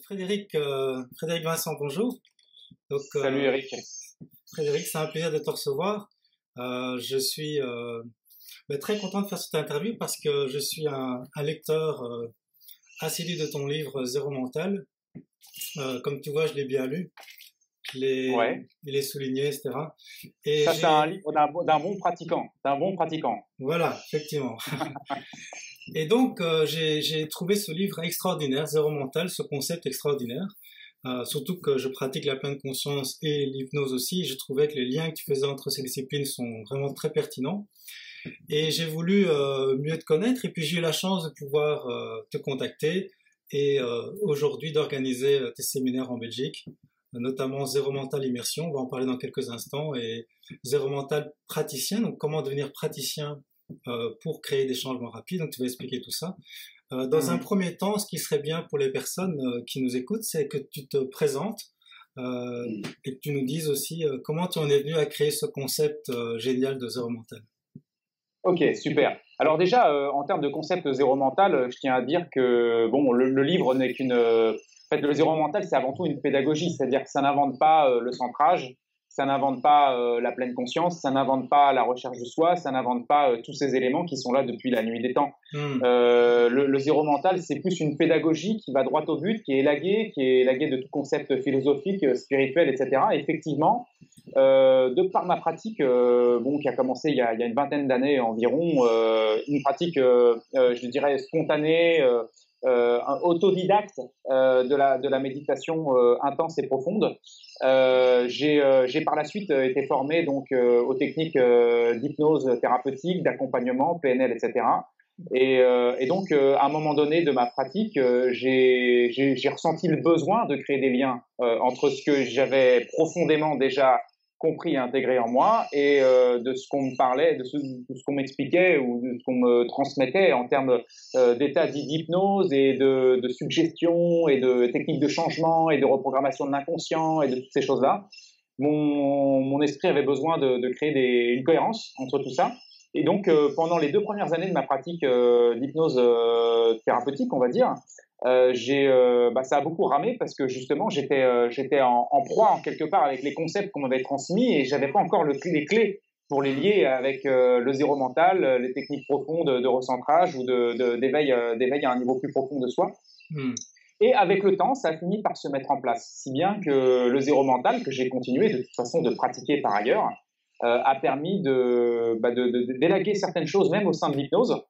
Frédéric Vincent, bonjour. Donc, Salut Eric. Frédéric, c'est un plaisir de te recevoir. Je suis très content de faire cette interview parce que je suis un lecteur assidu de ton livre Zéro Mental. Comme tu vois, je l'ai bien lu, Ouais. il est souligné, etc. Et Ça, c'est un livre d'un bon pratiquant. D'un bon pratiquant. voilà, effectivement. Et donc, j'ai trouvé ce livre extraordinaire, Zéro Mental, ce concept extraordinaire. Surtout que je pratique la pleine conscience et l'hypnose aussi. Je trouvais que les liens que tu faisais entre ces disciplines sont vraiment très pertinents. Et j'ai voulu mieux te connaître. Et puis j'ai eu la chance de pouvoir te contacter et aujourd'hui d'organiser tes séminaires en Belgique, notamment Zéro Mental Immersion. On va en parler dans quelques instants. Et Zéro Mental praticien. Donc comment devenir praticien pour créer des changements rapides. Donc tu vas expliquer tout ça. Dans un premier temps, ce qui serait bien pour les personnes qui nous écoutent, c'est que tu te présentes et que tu nous dises aussi comment tu en es venu à créer ce concept génial de zéro mental. Ok, super. Alors déjà, en termes de concept zéro mental, je tiens à dire que bon, le livre n'est qu'une... en fait, le zéro mental, c'est avant tout une pédagogie, c'est-à-dire que ça n'invente pas le centrage, ça n'invente pas la pleine conscience, ça n'invente pas la recherche de soi, ça n'invente pas tous ces éléments qui sont là depuis la nuit des temps. Le zéro mental, c'est plus une pédagogie qui va droit au but, qui est élaguée de tout concept philosophique, spirituel, etc. Et effectivement, de par ma pratique, qui a commencé il y a une vingtaine d'années environ, une pratique, je dirais, spontanée, autodidacte de la méditation intense et profonde. J'ai par la suite été formé donc aux techniques d'hypnose thérapeutique, d'accompagnement, PNL, etc. Et donc, à un moment donné de ma pratique, j'ai ressenti le besoin de créer des liens entre ce que j'avais profondément déjà compris et intégré en moi et de ce qu'on me parlait, de ce qu'on m'expliquait ou de ce qu'on me transmettait en termes d'état d'hypnose et de suggestion et de techniques de changement et de reprogrammation de l'inconscient et de toutes ces choses-là. Mon esprit avait besoin de créer une cohérence entre tout ça. Et donc, pendant les 2 premières années de ma pratique d'hypnose thérapeutique, on va dire, ça a beaucoup ramé parce que justement, j'étais en proie en quelque part avec les concepts qu'on m'avait transmis et j'avais pas encore les clés pour les lier avec le zéro mental, les techniques profondes de recentrage ou d'éveil à un niveau plus profond de soi. Et avec le temps, ça a fini par se mettre en place, si bien que le zéro mental, que j'ai continué de toute façon de pratiquer par ailleurs, a permis d'élaguer certaines choses, même au sein de l'hypnose,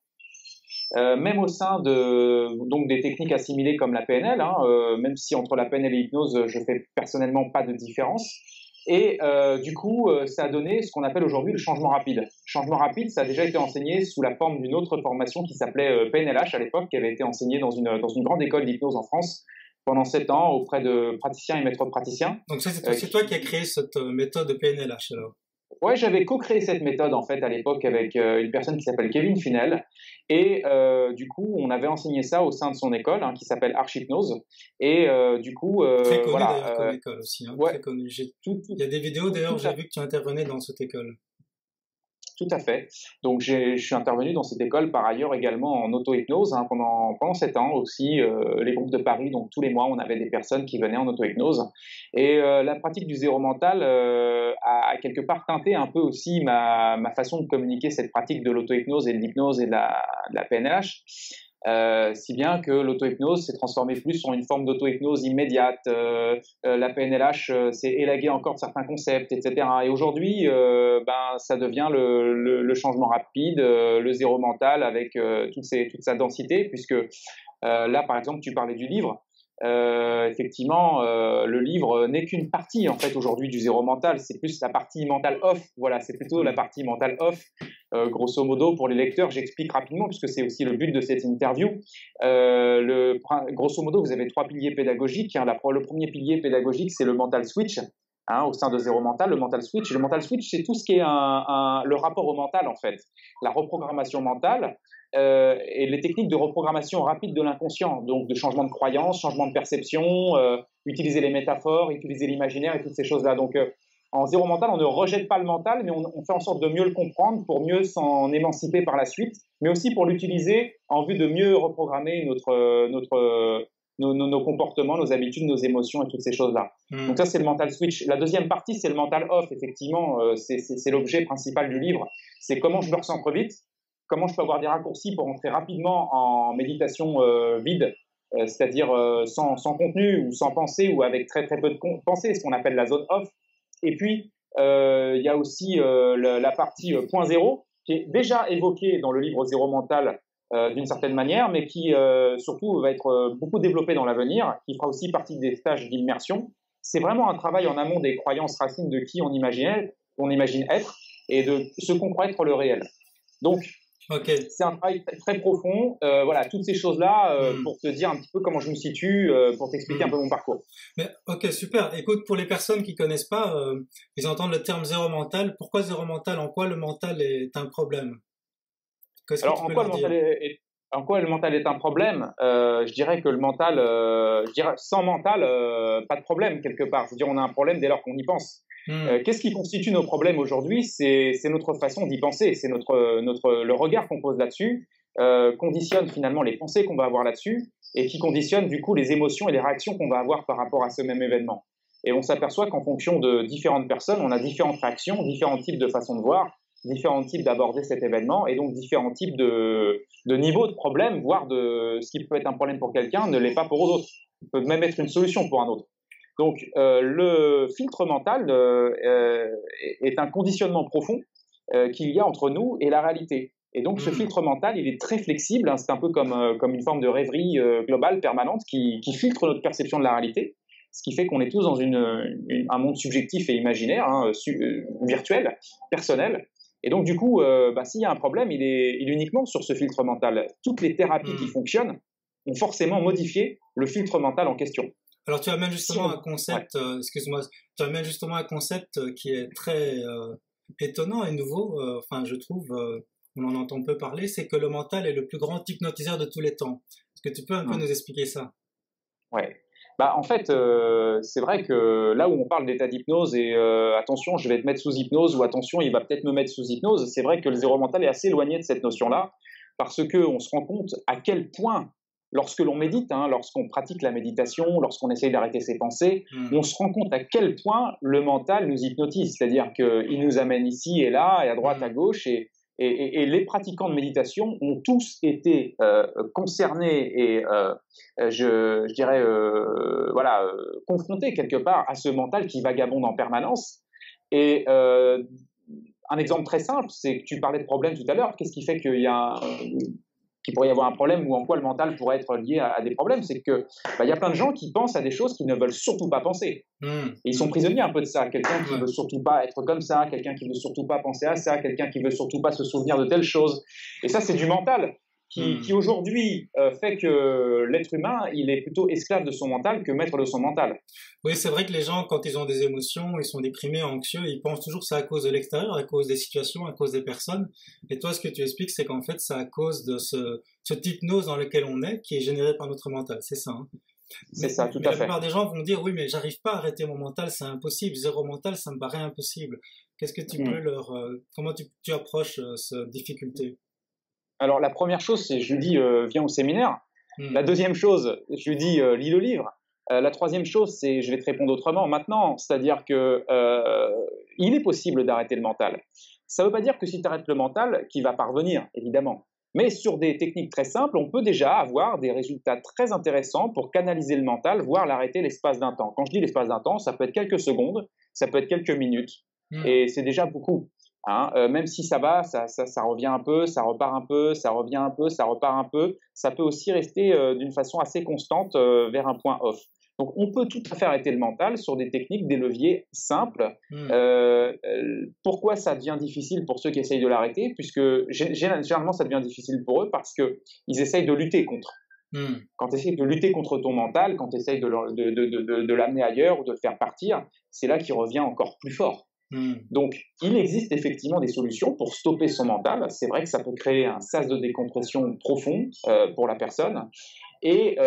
même au sein donc des techniques assimilées comme la PNL, même si entre la PNL et l'hypnose, je fais personnellement pas de différence. Et du coup, ça a donné ce qu'on appelle aujourd'hui le changement rapide. Le changement rapide, ça a déjà été enseigné sous la forme d'une autre formation qui s'appelait PNLH à l'époque, qui avait été enseignée dans une grande école d'hypnose en France pendant 7 ans auprès de praticiens et maîtres praticiens. Donc ça, c'est toi qui as créé cette méthode de PNLH alors? Ouais, j'avais co-créé cette méthode en fait à l'époque avec une personne qui s'appelle Kevin Finel et du coup on avait enseigné ça au sein de son école qui s'appelle Archhypnose et du coup très connu voilà, d'ailleurs comme école aussi, ouais, très connu. Il y a des vidéos d'ailleurs, j'ai vu que tu intervenais dans cette école. Tout à fait. Donc, je suis intervenu dans cette école par ailleurs également en auto-hypnose pendant 7 ans aussi. Les groupes de Paris, donc tous les mois, on avait des personnes qui venaient en auto-hypnose. Et la pratique du zéro mental a quelque part teinté un peu aussi ma façon de communiquer cette pratique de l'auto-hypnose et de l'hypnose et de la PNH. Si bien que l'auto-hypnose s'est transformée plus en une forme d'auto-hypnose immédiate, la PNLH s'est élaguée encore de certains concepts, etc. Et aujourd'hui, ça devient le changement rapide, le zéro mental avec toute sa densité, puisque là, par exemple, tu parlais du livre. Effectivement, le livre n'est qu'une partie en fait aujourd'hui du zéro mental. C'est plus la partie mentale off. Voilà, c'est plutôt la partie mentale off. Grosso modo, pour les lecteurs, j'explique rapidement puisque c'est aussi le but de cette interview. Grosso modo, vous avez 3 piliers pédagogiques. Le premier pilier pédagogique, c'est le mental switch. Au sein de zéro mental, le mental switch. Le mental switch, c'est tout ce qui est le rapport au mental en fait, la reprogrammation mentale. Et les techniques de reprogrammation rapide de l'inconscient, donc de changement de croyance, changement de perception, utiliser les métaphores, utiliser l'imaginaire et toutes ces choses-là. Donc, en zéro mental, on ne rejette pas le mental, mais on fait en sorte de mieux le comprendre pour mieux s'en émanciper par la suite, mais aussi pour l'utiliser en vue de mieux reprogrammer nos comportements, nos habitudes, nos émotions et toutes ces choses-là. Donc ça, c'est le mental switch. La deuxième partie, c'est le mental off. Effectivement, c'est l'objet principal du livre. C'est comment je me recentre vite, comment je peux avoir des raccourcis pour entrer rapidement en méditation vide, c'est-à-dire sans contenu ou sans pensée ou avec très très peu de pensée, ce qu'on appelle la zone off. Et puis, il y a aussi la partie point zéro, qui est déjà évoquée dans le livre Zéro Mental d'une certaine manière, mais qui surtout va être beaucoup développée dans l'avenir, qui fera aussi partie des stages d'immersion. C'est vraiment un travail en amont des croyances racines de qui on imagine être et de ce qu'on croit être le réel. Donc, c'est un travail très profond. Voilà, toutes ces choses-là pour te dire un petit peu comment je me situe, pour t'expliquer un peu mon parcours. Mais, ok, super. Écoute, pour les personnes qui connaissent pas, ils entendent le terme zéro mental. Pourquoi zéro mental? En quoi le mental est un problème? Alors, en quoi le mental est un problème? Je dirais que le mental, sans mental, pas de problème quelque part. Je veux dire, on a un problème dès lors qu'on y pense. Qu'est-ce qui constitue nos problèmes aujourd'hui? C'est notre façon d'y penser, c'est le regard qu'on pose là-dessus, conditionne finalement les pensées qu'on va avoir là-dessus et qui conditionne du coup les émotions et les réactions qu'on va avoir par rapport à ce même événement. Et on s'aperçoit qu'en fonction de différentes personnes, on a différentes réactions, différents types de façons de voir, différents types d'aborder cet événement et donc différents types de niveaux de problèmes, voire de ce qui peut être un problème pour quelqu'un ne l'est pas pour d'autres. Il peut même être une solution pour un autre. Donc, le filtre mental est un conditionnement profond qu'il y a entre nous et la réalité. Et donc, ce filtre mental, il est très flexible. Hein, c'est un peu comme une forme de rêverie globale, permanente, qui filtre notre perception de la réalité, ce qui fait qu'on est tous dans un monde subjectif et imaginaire, hein, virtuel, personnel. Et donc, du coup, s'il y a un problème, il est uniquement sur ce filtre mental. Toutes les thérapies qui fonctionnent ont forcément modifié le filtre mental en question. Alors tu amènes justement un concept, excuse-moi, tu amènes justement un concept qui est très étonnant et nouveau, enfin je trouve, on en entend peu parler, c'est que le mental est le plus grand hypnotiseur de tous les temps. Est-ce que tu peux un peu nous expliquer ça? Ouais. En fait, c'est vrai que là où on parle d'état d'hypnose et attention, je vais te mettre sous hypnose ou attention, il va peut-être me mettre sous hypnose, c'est vrai que le zéro mental est assez éloigné de cette notion-là parce qu'on se rend compte à quel point lorsque l'on médite, hein, lorsqu'on pratique la méditation, lorsqu'on essaye d'arrêter ses pensées, on se rend compte à quel point le mental nous hypnotise. C'est-à-dire qu'il nous amène ici et là, et à droite, à gauche. Et les pratiquants de méditation ont tous été concernés et, je dirais, confrontés quelque part à ce mental qui vagabonde en permanence. Et un exemple très simple, c'est que tu parlais de problème tout à l'heure. Qu'est-ce qui fait qu'il pourrait y avoir un problème ou en quoi le mental pourrait être lié à des problèmes? C'est que il y a plein de gens qui pensent à des choses qu'ils ne veulent surtout pas penser. Et ils sont prisonniers un peu de ça. Quelqu'un qui veut surtout pas être comme ça, quelqu'un qui veut surtout pas penser à ça, quelqu'un qui veut surtout pas se souvenir de telle chose. Et ça, c'est du mental qui aujourd'hui fait que l'être humain, il est plutôt esclave de son mental que maître de son mental. Oui, c'est vrai que les gens, quand ils ont des émotions, ils sont déprimés, anxieux, ils pensent toujours que c'est à cause de l'extérieur, à cause des situations, à cause des personnes. Et toi, ce que tu expliques, c'est qu'en fait, c'est à cause de cette hypnose dans laquelle on est, qui est générée par notre mental. C'est ça, hein? C'est ça, tout à fait. La plupart des gens vont dire, oui, mais j'arrive pas à arrêter mon mental, c'est impossible. Zéro mental, ça me paraît impossible. Qu'est-ce que tu peux comment tu approches cette difficulté? Alors, la première chose, c'est je lui dis viens au séminaire. La deuxième chose, je lui dis lis le livre. La troisième chose, c'est je vais te répondre autrement maintenant. C'est-à-dire que il est possible d'arrêter le mental. Ça ne veut pas dire que si tu arrêtes le mental, qu'il va parvenir, évidemment. Mais sur des techniques très simples, on peut déjà avoir des résultats très intéressants pour canaliser le mental, voire l'arrêter l'espace d'un temps. Quand je dis l'espace d'un temps, ça peut être quelques secondes, ça peut être quelques minutes. Et c'est déjà beaucoup. Hein, même si ça va, ça revient un peu, ça repart un peu, ça revient un peu, ça repart un peu, ça peut aussi rester d'une façon assez constante vers un point off. Donc on peut tout à fait arrêter le mental sur des techniques, des leviers simples. Pourquoi ça devient difficile pour ceux qui essayent de l'arrêter? Puisque généralement ça devient difficile pour eux parce qu'ils essayent de lutter contre. Quand tu essayes de lutter contre ton mental, quand tu essayes de l'amener ailleurs ou de le faire partir, c'est là qu'il revient encore plus fort. Donc, il existe effectivement des solutions pour stopper son mental. C'est vrai que ça peut créer un sas de décompression profond pour la personne. Et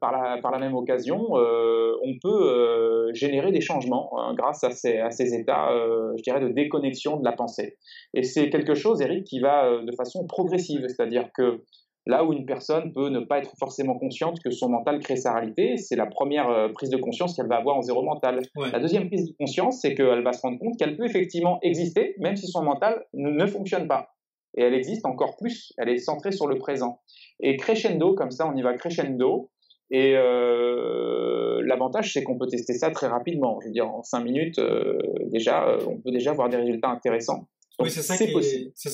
par la même occasion, on peut générer des changements grâce à ces états, je dirais, de déconnexion de la pensée. Et c'est quelque chose, Eric, qui va de façon progressive. C'est-à-dire que là où une personne peut ne pas être forcément consciente que son mental crée sa réalité. C'est la première prise de conscience qu'elle va avoir en zéro mental. Ouais. La deuxième prise de conscience, c'est qu'elle va se rendre compte qu'elle peut effectivement exister, même si son mental ne fonctionne pas. Et elle existe encore plus, elle est centrée sur le présent. Et crescendo, comme ça, on y va crescendo. Et l'avantage, c'est qu'on peut tester ça très rapidement. Je veux dire, en 5 minutes, on peut déjà avoir des résultats intéressants. Donc, Oui, c'est ça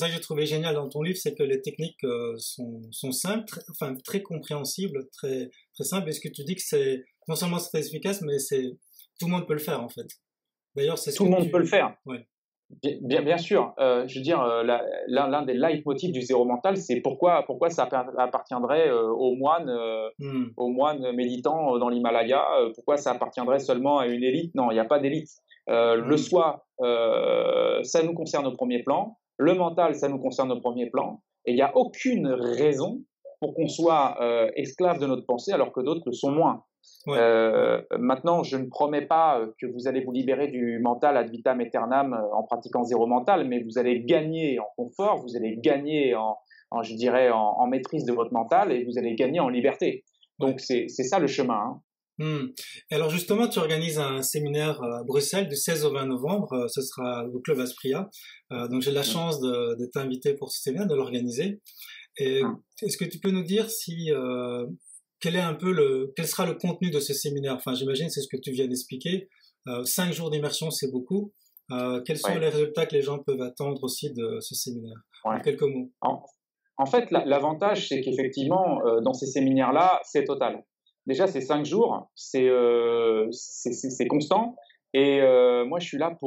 que j'ai trouvé génial dans ton livre, c'est que les techniques sont simples, très compréhensibles, très, très simples. Et ce que tu dis que c'est, non seulement c'est très efficace, mais tout le monde peut le faire, en fait. D'ailleurs, c'est ce tout que le monde peut le faire. Ouais. Bien sûr. Je veux dire, l'un des leitmotifs du zéro mental, c'est pourquoi ça appartiendrait aux moines méditants dans l'Himalaya, pourquoi ça appartiendrait seulement à une élite. Non, il n'y a pas d'élite. Le soi, ça nous concerne au premier plan. Le mental, ça nous concerne au premier plan. Et il n'y a aucune raison pour qu'on soit esclave de notre pensée alors que d'autres le sont moins. Ouais. Maintenant, je ne promets pas que vous allez vous libérer du mental ad vitam aeternam en pratiquant zéro mental, mais vous allez gagner en confort, vous allez gagner en maîtrise de votre mental et vous allez gagner en liberté. Donc, c'est ça le chemin. Et alors justement, tu organises un séminaire à Bruxelles du 16 au 20 novembre, ce sera au Club Aspria. Donc j'ai la chance de t'inviter pour ce séminaire, de l'organiser. Et est-ce que tu peux nous dire quel sera le contenu de ce séminaire? Enfin, j'imagine c'est ce que tu viens d'expliquer. 5 jours d'immersion, c'est beaucoup. Quels sont les résultats que les gens peuvent attendre aussi de ce séminaire? En quelques mots. En fait, l'avantage, c'est qu'effectivement, dans ces séminaires-là, c'est total. Déjà, c'est 5 jours, c'est constant. Et moi, je suis là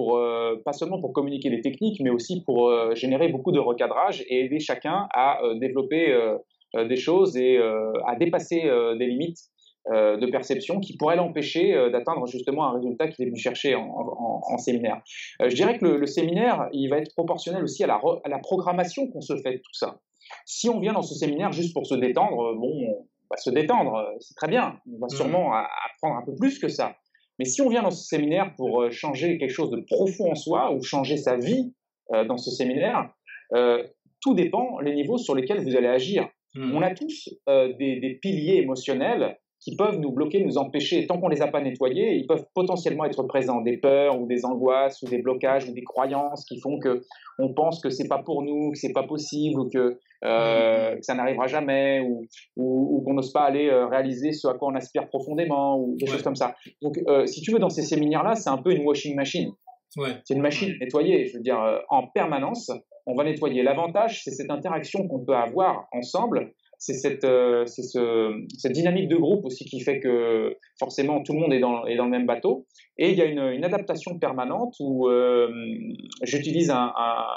pas seulement pour communiquer les techniques, mais aussi pour générer beaucoup de recadrage et aider chacun à développer des choses et à dépasser des limites de perception qui pourraient l'empêcher d'atteindre justement un résultat qu'il est venu chercher en séminaire. Je dirais que le séminaire, il va être proportionnel aussi à la programmation qu'on se fait de tout ça. Si on vient dans ce séminaire juste pour se détendre, on va se détendre, c'est très bien, on va sûrement apprendre un peu plus que ça. Mais si on vient dans ce séminaire pour changer quelque chose de profond en soi ou changer sa vie dans ce séminaire, tout dépend les niveaux sur lesquels vous allez agir. On a tous des piliers émotionnels qui peuvent nous bloquer, nous empêcher. Tant qu'on ne les a pas nettoyés, ils peuvent potentiellement être présents. Des peurs ou des angoisses ou des blocages ou des croyances qui font qu'on pense que ce n'est pas pour nous, que ce n'est pas possible ou que ça n'arrivera jamais ou qu'on n'ose pas aller réaliser ce à quoi on aspire profondément ou des choses comme ça. Donc, si tu veux, dans ces séminaires-là, c'est un peu une washing machine. C'est une machine nettoyée. Je veux dire, en permanence, on va nettoyer. L'avantage, c'est cette interaction qu'on peut avoir ensemble. C'est cette dynamique de groupe aussi qui fait que forcément tout le monde est dans le même bateau. Et il y a une adaptation permanente où j'utilise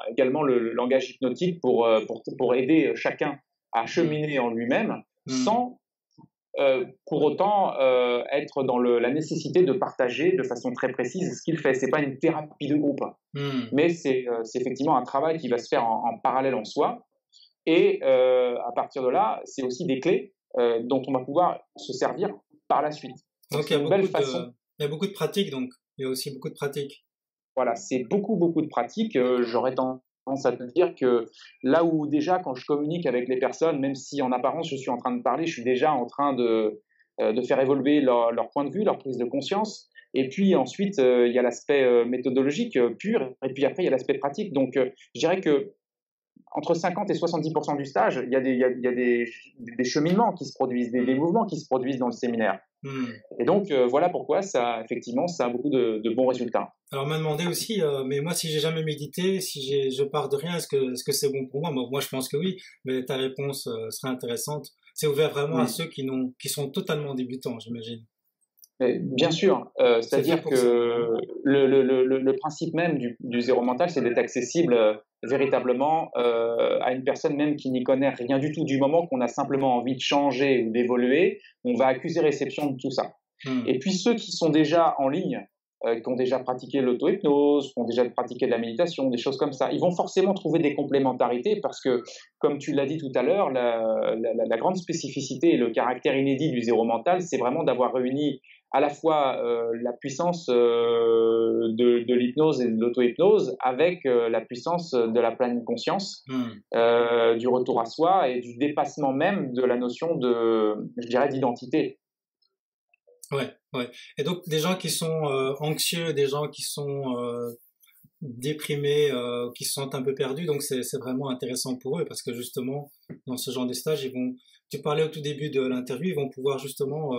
également le langage hypnotique pour aider chacun à cheminer en lui-même sans pour autant être dans la nécessité de partager de façon très précise ce qu'il fait. C'est pas une thérapie de groupe, mais c'est effectivement un travail qui va se faire en parallèle en soi. Et à partir de là, c'est aussi des clés dont on va pouvoir se servir par la suite. Donc il y a beaucoup de pratiques, donc il y a aussi beaucoup de pratiques. Voilà, c'est beaucoup de pratiques. J'aurais tendance à te dire que là où déjà quand je communique avec les personnes, même si en apparence je suis en train de parler, je suis déjà en train de faire évoluer leur point de vue, leur prise de conscience. Et puis ensuite, il y a l'aspect méthodologique pur, et puis après il y a l'aspect pratique. Donc je dirais que entre 50 et 70% du stage, il y a des cheminements qui se produisent, des mouvements qui se produisent dans le séminaire. Et donc, voilà pourquoi effectivement, ça a beaucoup de bons résultats. Alors, on m'a demandé aussi, mais moi, si j'ai jamais médité, si je pars de rien, est-ce que c'est bon pour moi? Moi, je pense que oui, mais ta réponse serait intéressante. C'est ouvert vraiment à ceux qui sont totalement débutants, j'imagine. Bien sûr, c'est-à-dire que le principe même du zéro mental, c'est d'être accessible véritablement à une personne même qui n'y connaît rien du tout. Du moment qu'on a simplement envie de changer ou d'évoluer, on va accuser réception de tout ça. Et puis ceux qui sont déjà en ligne, qui ont déjà pratiqué l'auto-hypnose, qui ont déjà pratiqué de la méditation, des choses comme ça, ils vont forcément trouver des complémentarités parce que, comme tu l'as dit tout à l'heure, la grande spécificité et le caractère inédit du zéro mental, c'est vraiment d'avoir réuni à la fois la puissance de l'hypnose et de l'auto-hypnose avec la puissance de la pleine conscience, du retour à soi et du dépassement même de la notion de, je dirais, d'identité. Ouais, ouais. Et donc, des gens qui sont anxieux, des gens qui sont déprimés, qui se sentent un peu perdus, donc c'est vraiment intéressant pour eux parce que justement, dans ce genre de stage, tu parlais au tout début de l'interview, ils vont pouvoir justement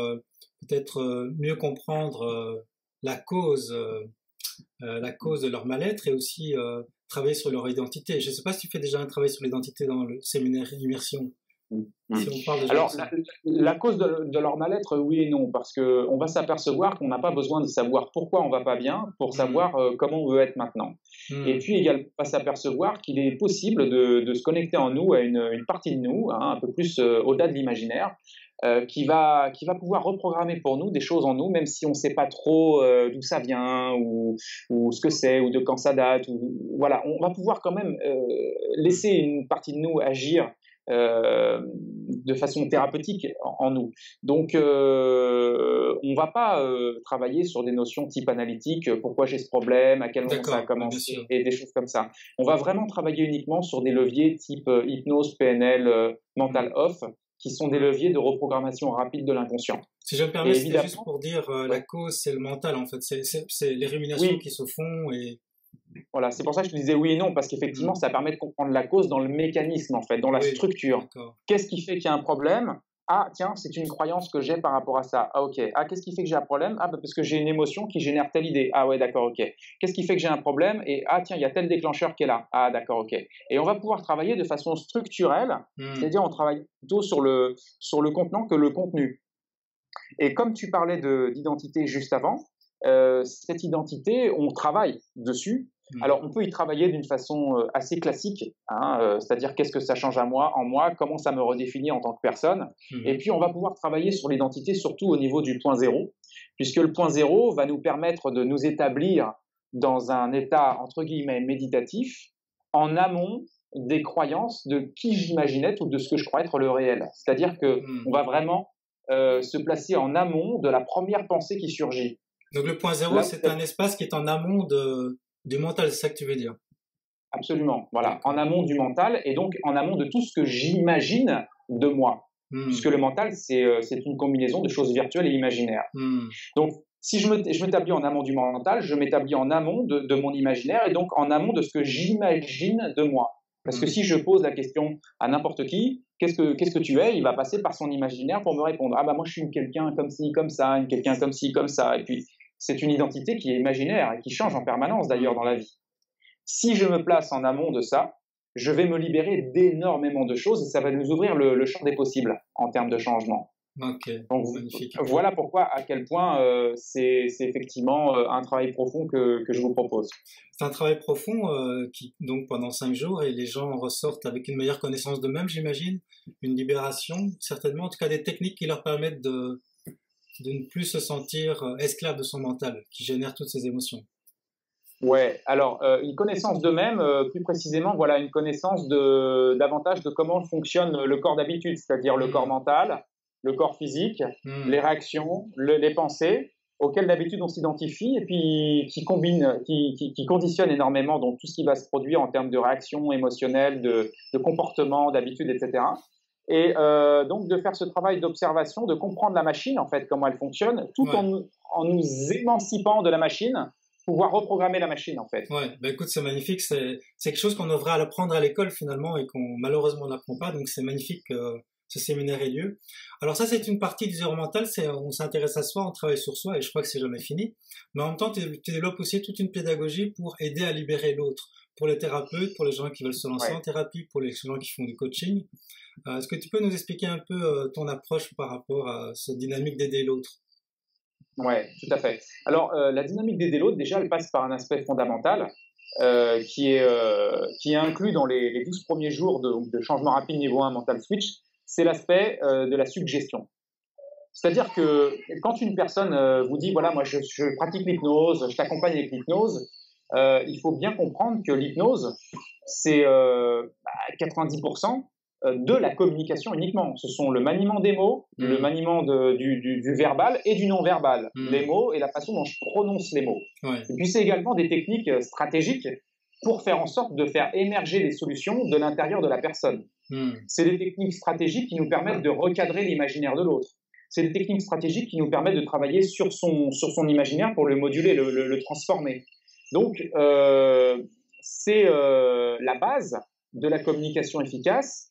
peut-être mieux comprendre la cause de leur mal-être et aussi travailler sur leur identité. Je ne sais pas si tu fais déjà un travail sur l'identité dans le séminaire Immersion. Si on parle Alors, la cause de leur mal-être, oui et non, parce qu'on va s'apercevoir qu'on n'a pas besoin de savoir pourquoi on ne va pas bien pour savoir comment on veut être maintenant. Et puis également, on va s'apercevoir qu'il est possible de se connecter en nous à une partie de nous, un peu plus au-delà de l'imaginaire, qui va pouvoir reprogrammer pour nous des choses en nous, même si on ne sait pas trop d'où ça vient ou ce que c'est ou de quand ça date. Voilà, on va pouvoir quand même laisser une partie de nous agir de façon thérapeutique en nous. Donc, on va pas travailler sur des notions type analytique, pourquoi j'ai ce problème, à quel moment ça a commencé, et des choses comme ça. On va vraiment travailler uniquement sur des leviers type hypnose, PNL, mental off, qui sont des leviers de reprogrammation rapide de l'inconscient. Si je me permets, c'était juste pour dire la cause, c'est le mental en fait, c'est les ruminations qui se font et... Voilà, c'est pour ça que je te disais oui et non, parce qu'effectivement, ça permet de comprendre la cause dans le mécanisme, en fait, dans la structure. Qu'est-ce qui fait qu'il y a un problème? Ah, tiens, c'est une croyance que j'ai par rapport à ça. Ah, ok. Ah, qu'est-ce qui fait que j'ai un problème? Ah, bah, parce que j'ai une émotion qui génère telle idée. Ah, ouais, d'accord, ok. Qu'est-ce qui fait que j'ai un problème? Et ah, tiens, il y a tel déclencheur qui est là. Ah, d'accord, ok. Et on va pouvoir travailler de façon structurelle, c'est-à-dire on travaille plutôt sur le contenant que le contenu. Et comme tu parlais d'identité juste avant, cette identité, on travaille dessus. Alors, on peut y travailler d'une façon assez classique, c'est-à-dire qu'est-ce que ça change en moi, comment ça me redéfinit en tant que personne. Et puis, on va pouvoir travailler sur l'identité, surtout au niveau du point zéro, puisque le point zéro va nous permettre de nous établir dans un état, entre guillemets, méditatif, en amont des croyances de qui j'imaginais ou de ce que je crois être le réel. C'est-à-dire qu'on va vraiment se placer en amont de la première pensée qui surgit. Donc, le point zéro, c'est un espace qui est en amont du mental, c'est ça que tu veux dire? Absolument, voilà, en amont du mental et donc en amont de tout ce que j'imagine de moi, puisque le mental, c'est une combinaison de choses virtuelles et imaginaires. Donc, si je m'établis en amont du mental, je m'établis en amont de mon imaginaire et donc en amont de ce que j'imagine de moi. Parce que si je pose la question à n'importe qui, qu'est-ce que tu es? Il va passer par son imaginaire pour me répondre. Ah bah moi je suis quelqu'un comme ci, comme ça, quelqu'un comme ci, comme ça. Et puis c'est une identité qui est imaginaire et qui change en permanence d'ailleurs dans la vie. Si je me place en amont de ça, je vais me libérer d'énormément de choses et ça va nous ouvrir le champ des possibles en termes de changement. Ok, donc, magnifique. Voilà pourquoi, à quel point c'est effectivement un travail profond que je vous propose. C'est un travail profond qui, donc, pendant 5 jours, et les gens ressortent avec une meilleure connaissance d'eux-mêmes, j'imagine, une libération, certainement, en tout cas des techniques qui leur permettent de ne plus se sentir esclave de son mental, qui génère toutes ces émotions. Ouais, alors une connaissance d'eux-mêmes, plus précisément, voilà, une connaissance davantage de comment fonctionne le corps d'habitude, c'est-à-dire le corps mental, le corps physique, les réactions, les pensées, auxquelles d'habitude on s'identifie et puis qui conditionnent énormément donc tout ce qui va se produire en termes de réactions émotionnelles, de comportement, d'habitude, etc. Et donc de faire ce travail d'observation, de comprendre la machine en fait, comment elle fonctionne, tout en nous émancipant de la machine, pouvoir reprogrammer la machine en fait. Ouais, ben écoute, c'est magnifique, c'est quelque chose qu'on devrait apprendre à l'école finalement et qu'on malheureusement n'apprend pas, donc c'est magnifique que ce séminaire ait lieu. Alors ça, c'est une partie du zéro mental, on s'intéresse à soi, on travaille sur soi et je crois que c'est jamais fini. Mais en même temps, tu développes aussi toute une pédagogie pour aider à libérer l'autre, pour les thérapeutes, pour les gens qui veulent se lancer en thérapie, pour les gens qui font du coaching. Est-ce que tu peux nous expliquer un peu ton approche par rapport à cette dynamique d'aider l'autre? Oui, tout à fait. Alors, la dynamique d'aider l'autre, déjà, elle passe par un aspect fondamental qui est inclus dans les 12 premiers jours de changement rapide niveau 1 Mental Switch, c'est l'aspect de la suggestion. C'est-à-dire que quand une personne vous dit, voilà, moi je pratique l'hypnose, je t'accompagne avec l'hypnose, il faut bien comprendre que l'hypnose, c'est 90% de la communication uniquement. Ce sont le maniement des mots, le maniement du verbal et du non-verbal. Les mots et la façon dont je prononce les mots. Ouais. Et puis c'est également des techniques stratégiques pour faire en sorte de faire émerger les solutions de l'intérieur de la personne. C'est des techniques stratégiques qui nous permettent de recadrer l'imaginaire de l'autre. C'est des techniques stratégiques qui nous permettent de travailler sur son imaginaire pour le moduler, le transformer. Donc, c'est la base de la communication efficace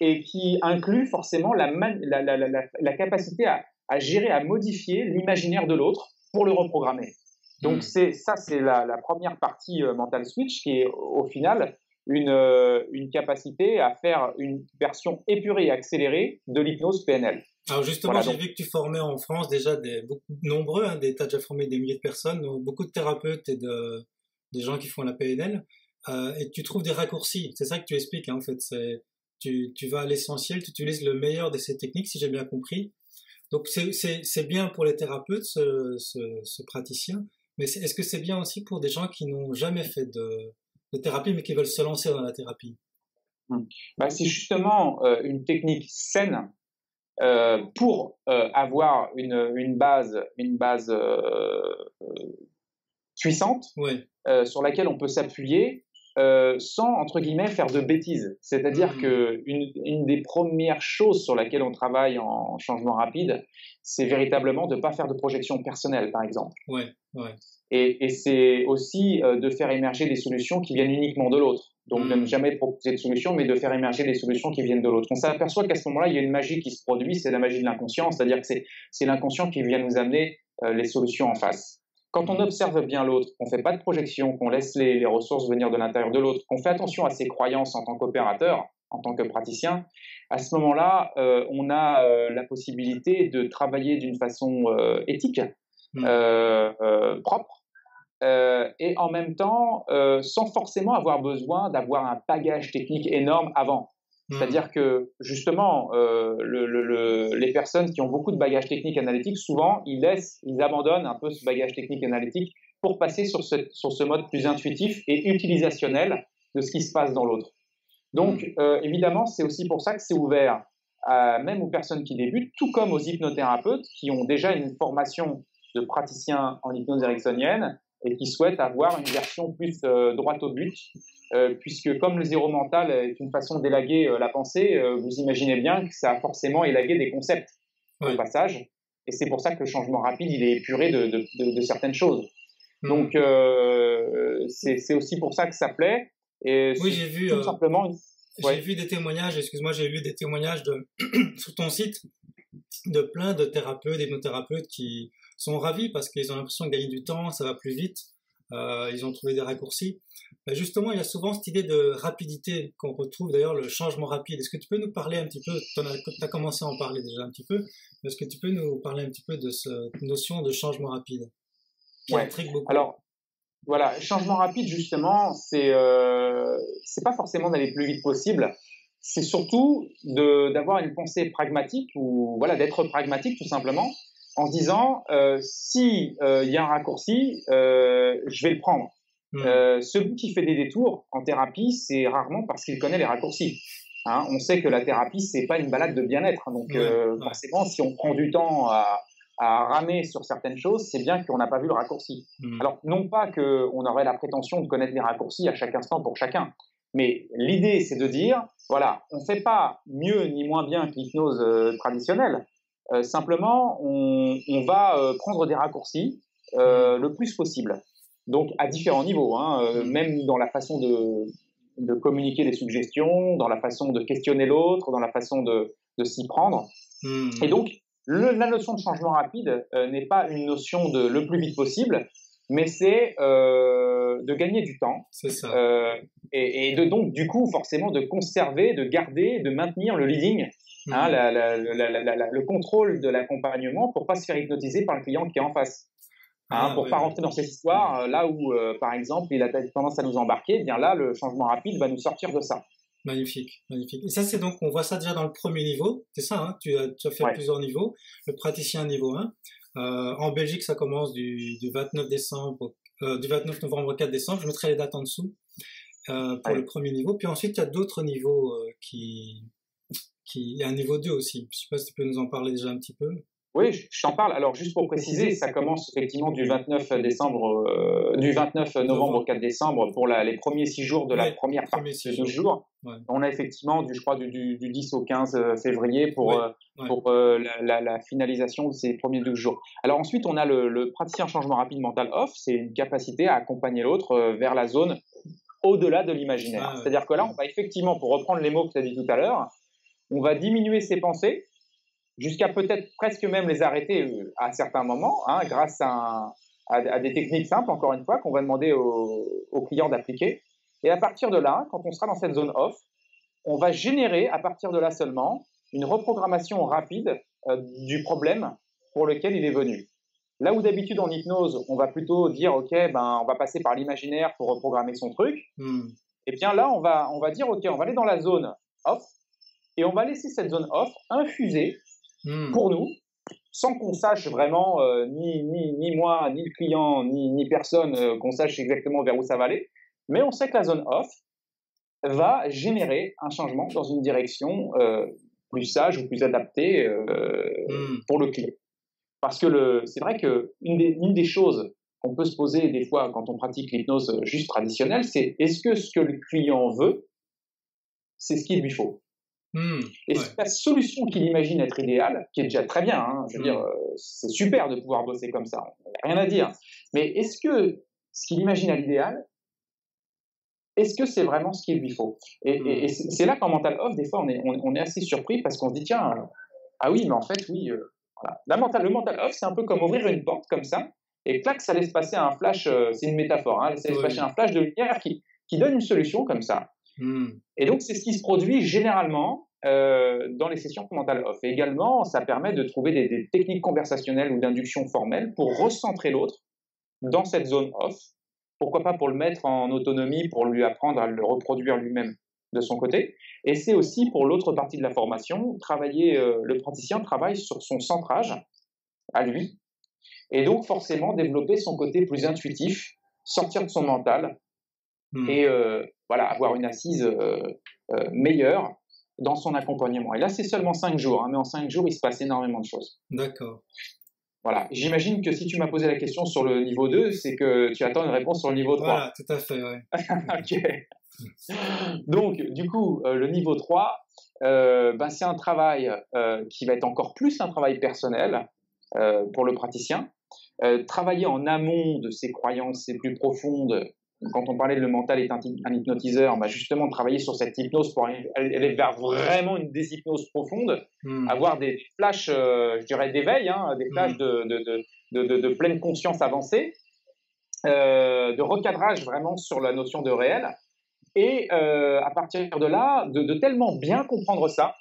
et qui inclut forcément la capacité à gérer, à modifier l'imaginaire de l'autre pour le reprogrammer. Donc, c'est la première partie mental switch qui est au final une capacité à faire une version épurée et accélérée de l'hypnose PNL. Alors justement, voilà, j'ai vu que tu formais en France déjà nombreux, hein, t'as déjà formé des milliers de personnes, donc beaucoup de thérapeutes et des gens qui font la PNL, et tu trouves des raccourcis. C'est ça que tu expliques, hein, en fait. Tu vas à l'essentiel, tu utilises le meilleur de ces techniques, si j'ai bien compris. Donc c'est bien pour les thérapeutes, ce praticien, mais est-ce que c'est bien aussi pour des gens qui n'ont jamais fait de thérapie, mais qui veulent se lancer dans la thérapie? C'est justement une technique saine pour avoir une base puissante, ouais. Sur laquelle on peut s'appuyer sans, entre guillemets, faire de bêtises. C'est-à-dire que une des premières choses sur laquelle on travaille en changement rapide, c'est véritablement de ne pas faire de projection personnelle, par exemple. Ouais, ouais. Et c'est aussi de faire émerger des solutions qui viennent uniquement de l'autre. Donc, de ne jamais proposer de solution, mais de faire émerger des solutions qui viennent de l'autre. On s'aperçoit qu'à ce moment-là, il y a une magie qui se produit, c'est la magie de l'inconscient, c'est-à-dire que c'est l'inconscient qui vient nous amener les solutions en face. Quand on observe bien l'autre, qu'on ne fait pas de projection, qu'on laisse les ressources venir de l'intérieur de l'autre, qu'on fait attention à ses croyances en tant qu'opérateur, en tant que praticien, à ce moment-là, on a la possibilité de travailler d'une façon éthique, propre, et en même temps, sans forcément avoir besoin d'avoir un bagage technique énorme avant. C'est-à-dire que, justement, les personnes qui ont beaucoup de bagage technique analytique, souvent, ils abandonnent un peu ce bagage technique analytique pour passer sur ce mode plus intuitif et utilisationnel de ce qui se passe dans l'autre. Donc, évidemment, c'est aussi pour ça que c'est ouvert même aux personnes qui débutent, tout comme aux hypnothérapeutes qui ont déjà une formation de praticien en hypnose ericksonienne et qui souhaitent avoir une version plus droite au but, puisque comme le zéro mental est une façon d'élaguer la pensée, vous imaginez bien que ça a forcément élagué des concepts au passage, et c'est pour ça que le changement rapide, il est épuré de certaines choses. Donc, c'est aussi pour ça que ça plaît. Et oui, j'ai vu, tout simplement... j'ai vu des témoignages, excuse-moi, j'ai lu des témoignages sur ton site de plein de thérapeutes, d'hypnothérapeutes qui sont ravis parce qu'ils ont l'impression de gagner du temps, ça va plus vite, ils ont trouvé des raccourcis. Mais justement, il y a souvent cette idée de rapidité qu'on retrouve, d'ailleurs le changement rapide. Est-ce que tu peux nous parler un petit peu, tu as commencé à en parler déjà un petit peu, mais est-ce que tu peux nous parler un petit peu de cette notion de changement rapide qui intrigue beaucoup? Alors, voilà, changement rapide, justement, c'est pas forcément d'aller plus vite possible, c'est surtout d'avoir une pensée pragmatique, ou voilà, d'être pragmatique tout simplement, en se disant si il y a un raccourci, je vais le prendre. Celui qui fait des détours en thérapie, c'est rarement parce qu'il connaît les raccourcis. Hein, on sait que la thérapie, c'est pas une balade de bien-être, donc forcément, si on prend du temps à ramer sur certaines choses, c'est bien qu'on n'a pas vu le raccourci. Alors, non pas qu'on aurait la prétention de connaître les raccourcis à chaque instant pour chacun, mais l'idée, c'est de dire, voilà, on ne fait pas mieux ni moins bien que l'hypnose traditionnelle, simplement, on va prendre des raccourcis le plus possible. Donc, à différents niveaux, hein, même dans la façon de communiquer des suggestions, dans la façon de questionner l'autre, dans la façon de s'y prendre. Et donc, la notion de changement rapide n'est pas une notion de le plus vite possible, mais c'est de gagner du temps. C'est ça. Et donc, du coup, forcément, de conserver, de garder, de maintenir le leading, hein, le contrôle de l'accompagnement pour ne pas se faire hypnotiser par le client qui est en face. Hein, pour ne pas rentrer dans cette histoire, là où, par exemple, il a tendance à nous embarquer, bien là, le changement rapide va nous sortir de ça. Magnifique, magnifique. Et ça, c'est donc, on voit ça déjà dans le premier niveau, c'est ça, hein, tu as fait plusieurs niveaux, le praticien niveau 1. En Belgique, ça commence du 29 novembre au 4 décembre, je mettrai les dates en dessous pour le premier niveau. Puis ensuite, il y a d'autres niveaux qui qui est un niveau 2 aussi. Je sais pas si tu peux nous en parler déjà un petit peu. Oui, je t'en parle. Alors, juste pour préciser, ça commence effectivement du 29 du 29 novembre au 4 décembre pour les premiers 6 jours de la première partie de 12 jours. Ouais. On a effectivement, je crois, du 10 au 15 février pour la finalisation de ces premiers 12 jours. Alors ensuite, on a le praticien changement rapide mental off. C'est une capacité à accompagner l'autre vers la zone au-delà de l'imaginaire. C'est-à-dire que là, on va effectivement, pour reprendre les mots que tu as dit tout à l'heure, on va diminuer ses pensées, jusqu'à peut-être presque même les arrêter à certains moments, grâce à des techniques simples, encore une fois, qu'on va demander aux clients d'appliquer. Et à partir de là, quand on sera dans cette zone off, on va générer, à partir de là seulement, une reprogrammation rapide du problème pour lequel il est venu. Là où d'habitude en hypnose, on va plutôt dire, OK, on va passer par l'imaginaire pour reprogrammer son truc, et bien là, on va dire, OK, on va aller dans la zone off, et on va laisser cette zone off infuser pour nous, sans qu'on sache vraiment, ni moi, ni le client, ni personne, qu'on sache exactement vers où ça va aller. Mais on sait que la zone off va générer un changement dans une direction plus sage ou plus adaptée pour le client. Parce que c'est vrai qu'une des choses qu'on peut se poser des fois quand on pratique l'hypnose juste traditionnelle, c'est est-ce que ce que le client veut, c'est ce qu'il lui faut ? Et la solution qu'il imagine être idéale, qui est déjà très bien, je veux dire, c'est super de pouvoir bosser comme ça, rien à dire. Mais est-ce que ce qu'il imagine à l'idéal, est-ce que c'est vraiment ce qu'il lui faut ? Et c'est là qu'en mental off, des fois, on est assez surpris parce qu'on se dit, tiens, ah oui, mais en fait, oui, voilà. Le mental off, c'est un peu comme ouvrir une porte comme ça, et clac, ça laisse passer un flash, c'est une métaphore, ça laisse passer un flash de lumière qui donne une solution comme ça. Et donc, c'est ce qui se produit généralement dans les sessions mental off. Et également, ça permet de trouver des techniques conversationnelles ou d'induction formelle pour recentrer l'autre dans cette zone off. Pourquoi pas pour le mettre en autonomie, pour lui apprendre à le reproduire lui-même de son côté. Et c'est aussi pour l'autre partie de la formation, le praticien travaille sur son centrage à lui. Et donc, forcément, développer son côté plus intuitif, sortir de son mental et avoir une assise meilleure dans son accompagnement. Et là, c'est seulement 5 jours, mais en 5 jours, il se passe énormément de choses. D'accord. Voilà. J'imagine que si tu m'as posé la question sur le niveau 2, c'est que tu attends une réponse sur le niveau 3. Voilà, tout à fait, oui. OK. Donc, du coup, le niveau 3, c'est un travail qui va être encore plus un travail personnel pour le praticien. Travailler en amont de ses croyances les plus profondes. Quand on parlait de le mental est un hypnotiseur, justement travailler sur cette hypnose pour aller vers vraiment une déshypnose profonde, avoir des flashs, je dirais d'éveil, des flashs de pleine conscience avancée, de recadrage vraiment sur la notion de réel, et à partir de là, de tellement bien comprendre ça,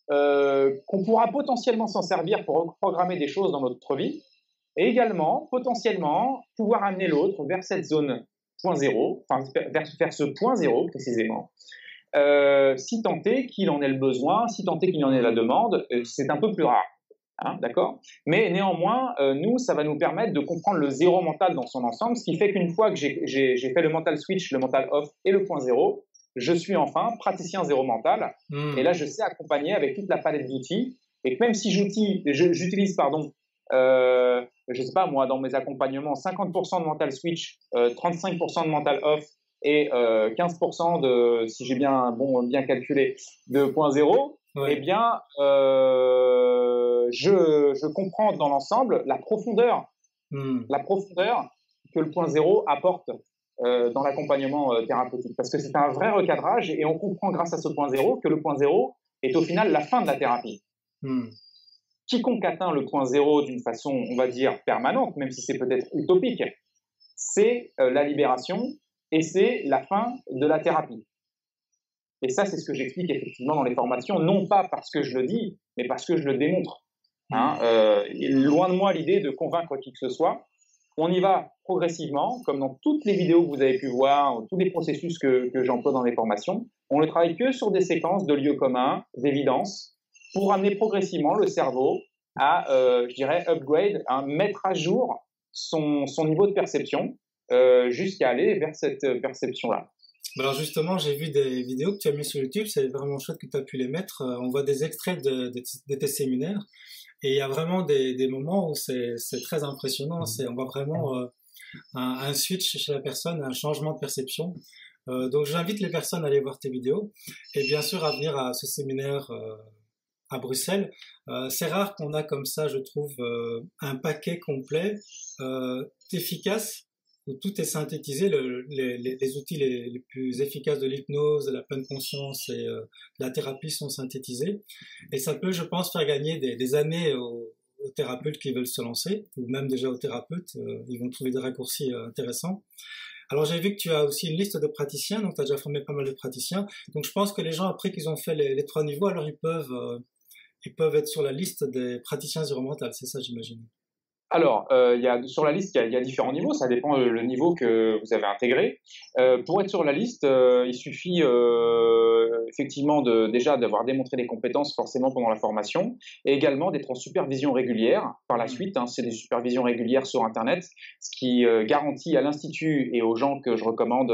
qu'on pourra potentiellement s'en servir pour reprogrammer des choses dans notre vie, et également, potentiellement, pouvoir amener l'autre vers cette zone point zéro, vers ce point zéro précisément, si tant est qu'il en ait le besoin, si tant est qu'il en ait la demande, c'est un peu plus rare, d'accord ? Mais néanmoins, nous, ça va nous permettre de comprendre le zéro mental dans son ensemble, ce qui fait qu'une fois que j'ai fait le mental switch, le mental off et le point zéro, je suis enfin praticien zéro mental, et là je sais accompagner avec toute la palette d'outils, et que même si j'utilise je sais pas moi, dans mes accompagnements, 50% de mental switch, 35% de mental off et 15% de, si j'ai bien calculé, de point zéro, eh bien, je comprends dans l'ensemble la profondeur que le point zéro apporte dans l'accompagnement thérapeutique. Parce que c'est un vrai recadrage et on comprend grâce à ce point zéro que le point zéro est au final la fin de la thérapie. Quiconque atteint le point zéro d'une façon, on va dire, permanente, même si c'est peut-être utopique, c'est la libération et c'est la fin de la thérapie. Et ça, c'est ce que j'explique effectivement dans les formations, non pas parce que je le dis, mais parce que je le démontre. Loin de moi l'idée de convaincre qui que ce soit. On y va progressivement, comme dans toutes les vidéos que vous avez pu voir, tous les processus que j'emploie dans les formations. On ne travaille que sur des séquences de lieux communs, d'évidence, pour amener progressivement le cerveau à, je dirais, upgrade, mettre à jour son niveau de perception jusqu'à aller vers cette perception-là. Alors justement, j'ai vu des vidéos que tu as mis sur YouTube, c'est vraiment chouette que tu as pu les mettre. On voit des extraits de tes séminaires et il y a vraiment des moments où c'est très impressionnant. On voit vraiment un switch chez la personne, un changement de perception. Donc j'invite les personnes à aller voir tes vidéos et bien sûr à venir à ce séminaire à Bruxelles. C'est rare qu'on a comme ça, je trouve, un paquet complet, efficace, où tout est synthétisé, les outils les plus efficaces de l'hypnose, de la pleine conscience et de la thérapie sont synthétisés. Et ça peut, je pense, faire gagner des années aux thérapeutes qui veulent se lancer, ou même déjà aux thérapeutes, ils vont trouver des raccourcis intéressants. Alors j'ai vu que tu as aussi une liste de praticiens, donc tu as déjà formé pas mal de praticiens. Donc je pense que les gens, après qu'ils ont fait les 3 niveaux, alors ils peuvent être sur la liste des praticiens environnementaux, c'est ça j'imagine. Alors, sur la liste, il y a différents niveaux, ça dépend le niveau que vous avez intégré. Pour être sur la liste, il suffit effectivement déjà d'avoir démontré des compétences forcément pendant la formation, et également d'être en supervision régulière par la suite. Hein, c'est des supervisions régulières sur Internet, ce qui garantit à l'Institut et aux gens que je recommande,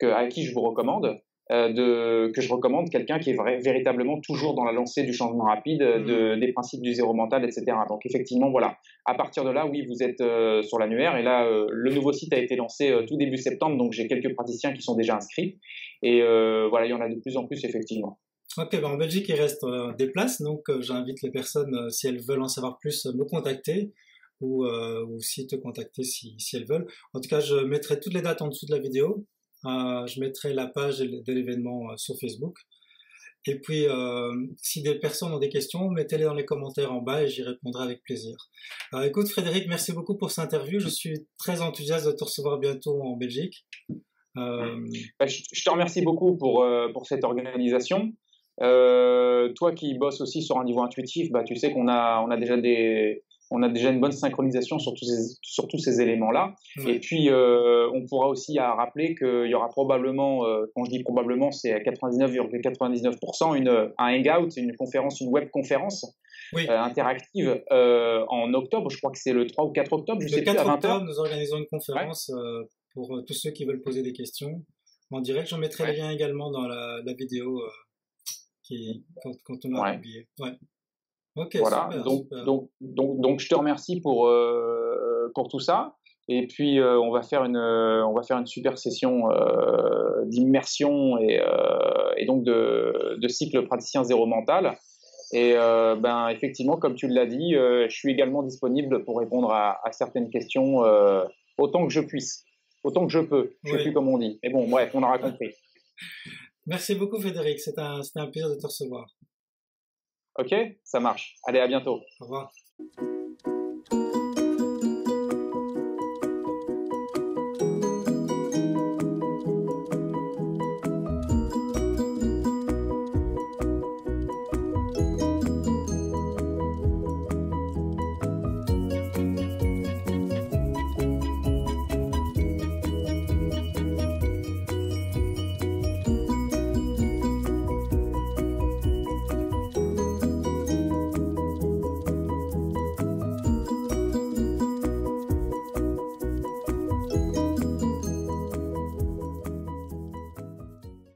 à qui je vous recommande, que je recommande quelqu'un qui est véritablement toujours dans la lancée du changement rapide, des principes du zéro mental, etc. Donc effectivement, voilà, à partir de là, oui, vous êtes sur l'annuaire, et là, le nouveau site a été lancé tout début septembre, donc j'ai quelques praticiens qui sont déjà inscrits, et voilà, il y en a de plus en plus, effectivement. Ok, ben en Belgique, il reste des places, donc j'invite les personnes, si elles veulent en savoir plus, me contacter, ou aussi te contacter si elles veulent. En tout cas, je mettrai toutes les dates en dessous de la vidéo. Je mettrai la page de l'événement sur Facebook. Et puis, si des personnes ont des questions, mettez-les dans les commentaires en bas et j'y répondrai avec plaisir. Écoute Frédéric, merci beaucoup pour cette interview. Je suis très enthousiaste de te recevoir bientôt en Belgique. Je te remercie beaucoup pour cette organisation. Toi qui bosses aussi sur un niveau intuitif, tu sais qu'on a déjà une bonne synchronisation sur tous ces éléments-là. Ouais. Et puis, on pourra aussi rappeler qu'il y aura probablement, quand je dis probablement, c'est à 99,99% un hangout, une conférence, une web conférence interactive en octobre. Je crois que c'est le 3 ou 4 octobre. Le 4 octobre, nous organisons une conférence pour tous ceux qui veulent poser des questions en direct. J'en mettrai le lien également dans la vidéo quand on aura publié. Ouais. Okay, voilà, super, donc je te remercie pour tout ça. Et puis on va faire une super session d'immersion et donc de cycle praticien zéro mental. Et effectivement, comme tu l'as dit, je suis également disponible pour répondre à certaines questions autant que je puisse, autant que je peux. Je sais plus comme on dit. Mais bon, bref, on aura compris. Merci beaucoup Frédéric, c'était un plaisir de te recevoir. Ok, ça marche. Allez, à bientôt. Au revoir.